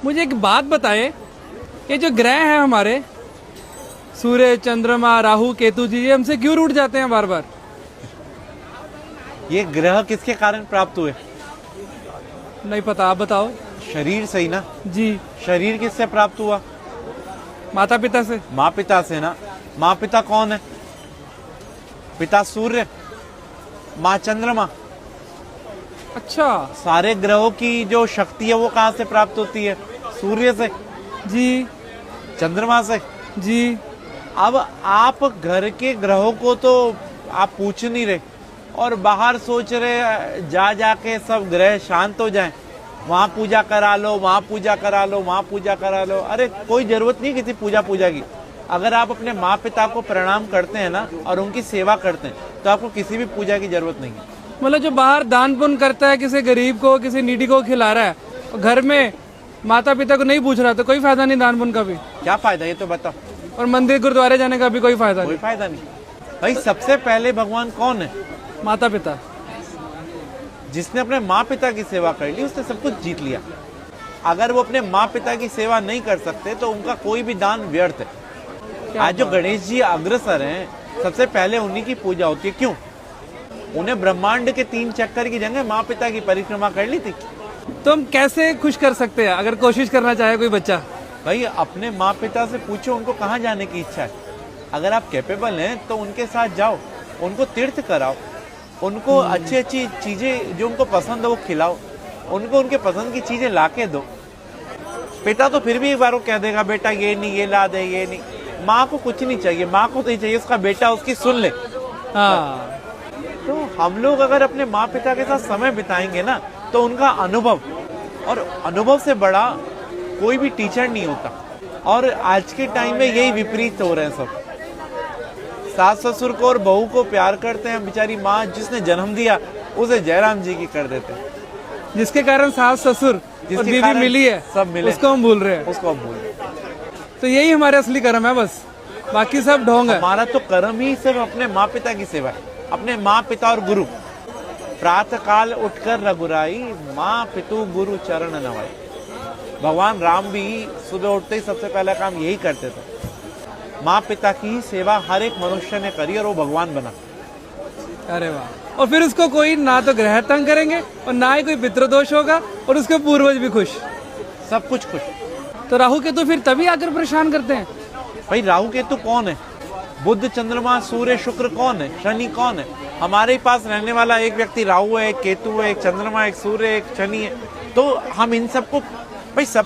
मुझे एक बात बताएं कि जो ग्रह हैं हमारे सूर्य, चंद्रमा, राहु, केतु जी, ये हमसे क्यों रूठ जाते हैं बार बार? ये ग्रह किसके कारण प्राप्त हुए? नहीं पता, आप बताओ। शरीर से ही ना। जी। शरीर किससे प्राप्त हुआ? माता पिता से। माँ पिता से ना। माँ पिता कौन है? पिता सूर्य, माँ चंद्रमा। अच्छा। सारे ग्रहों की जो शक्ति है वो कहाँ से प्राप्त होती है? सूर्य से। जी। चंद्रमा से। जी। अब आप घर के ग्रहों को तो आप पूछ नहीं रहे और बाहर सोच रहे जा जाके सब ग्रह शांत हो जाएं, वहां पूजा करा लो, वहां पूजा करा लो, वहां पूजा करा लो। अरे कोई जरूरत नहीं किसी पूजा की। अगर आप अपने माँ पिता को प्रणाम करते हैं ना और उनकी सेवा करते हैं तो आपको किसी भी पूजा की जरूरत नहीं है। मतलब जो बाहर दान पुण्य करता है, किसी गरीब को, किसी नीडी को खिला रहा है, और घर में माता पिता को नहीं पूछ रहा, तो कोई फायदा नहीं दान पुण्य का भी। क्या फायदा ये तो बताओ। और मंदिर गुरुद्वारे जाने का भी कोई फायदा कोई फायदा नहीं। भाई सबसे पहले भगवान कौन है? माता पिता। जिसने अपने माँ पिता की सेवा कर ली उसने सब कुछ जीत लिया। अगर वो अपने माँ पिता की सेवा नहीं कर सकते तो उनका कोई भी दान व्यर्थ है। आज जो गणेश जी अग्रसर हैं, सबसे पहले उन्हीं की पूजा होती है। क्यों? उन्हें ब्रह्मांड के 3 चक्कर की जगह माँ पिता की परिक्रमा कर ली थी। तो हम कैसे खुश कर सकते हैं अगर कोशिश करना चाहे कोई बच्चा? भाई अपने माँ पिता से पूछो उनको कहाँ जाने की इच्छा है। अगर आप कैपेबल हैं तो उनके साथ जाओ, उनको तीर्थ कराओ, उनको अच्छी अच्छी चीजें जो उनको पसंद है वो खिलाओ, उनको उनके पसंद की चीजें ला के दो। पिता तो फिर भी एक बार वो कह देगा बेटा ये नहीं, ये ला दे, ये नहीं। माँ को कुछ नहीं चाहिए, माँ को तो ही चाहिए उसका बेटा उसकी सुन ले। हाँ। तो हम लोग अगर अपने माँ पिता के साथ समय बिताएंगे ना तो उनका अनुभव, और अनुभव से बड़ा कोई भी टीचर नहीं होता। और आज के टाइम में यही विपरीत हो रहे हैं सब। सास ससुर को और बहू को प्यार करते हैं, बेचारी माँ जिसने जन्म दिया उसे जयराम जी की कर देते हैं। जिसके कारण सास ससुर और बीवी मिली है, सब मिले, उसको हम भूल रहे हैं। उसको हम भूल रहे हैं। तो यही हमारे असली कर्म है, बस बाकी सब ढोंग है। हमारा तो कर्म ही सिर्फ अपने माँ पिता की सेवा है, अपने माँ पिता और गुरु। प्रातः काल उठकर रघुराई, माँ पितु गुरु चरण नवाई। भगवान राम भी सुबह उठते ही सबसे पहला काम यही करते थे। माँ पिता की ही सेवा हर एक मनुष्य ने करी और वो भगवान बना। अरे वाह। और फिर उसको कोई ना तो ग्रह तंग करेंगे और ना ही कोई पितृदोष होगा, और उसके पूर्वज भी खुश, सब कुछ खुश। तो राहु केतु फिर तभी आकर परेशान करते हैं। भाई राहु केतु कौन है? बुध, चंद्रमा, सूर्य, शुक्र कौन है? शनि कौन है? हमारे पास रहने वाला एक व्यक्ति राहु है, एक केतु है, एक चंद्रमा, एक सूर्य, एक शनि है। तो हम इन सबको भाई सब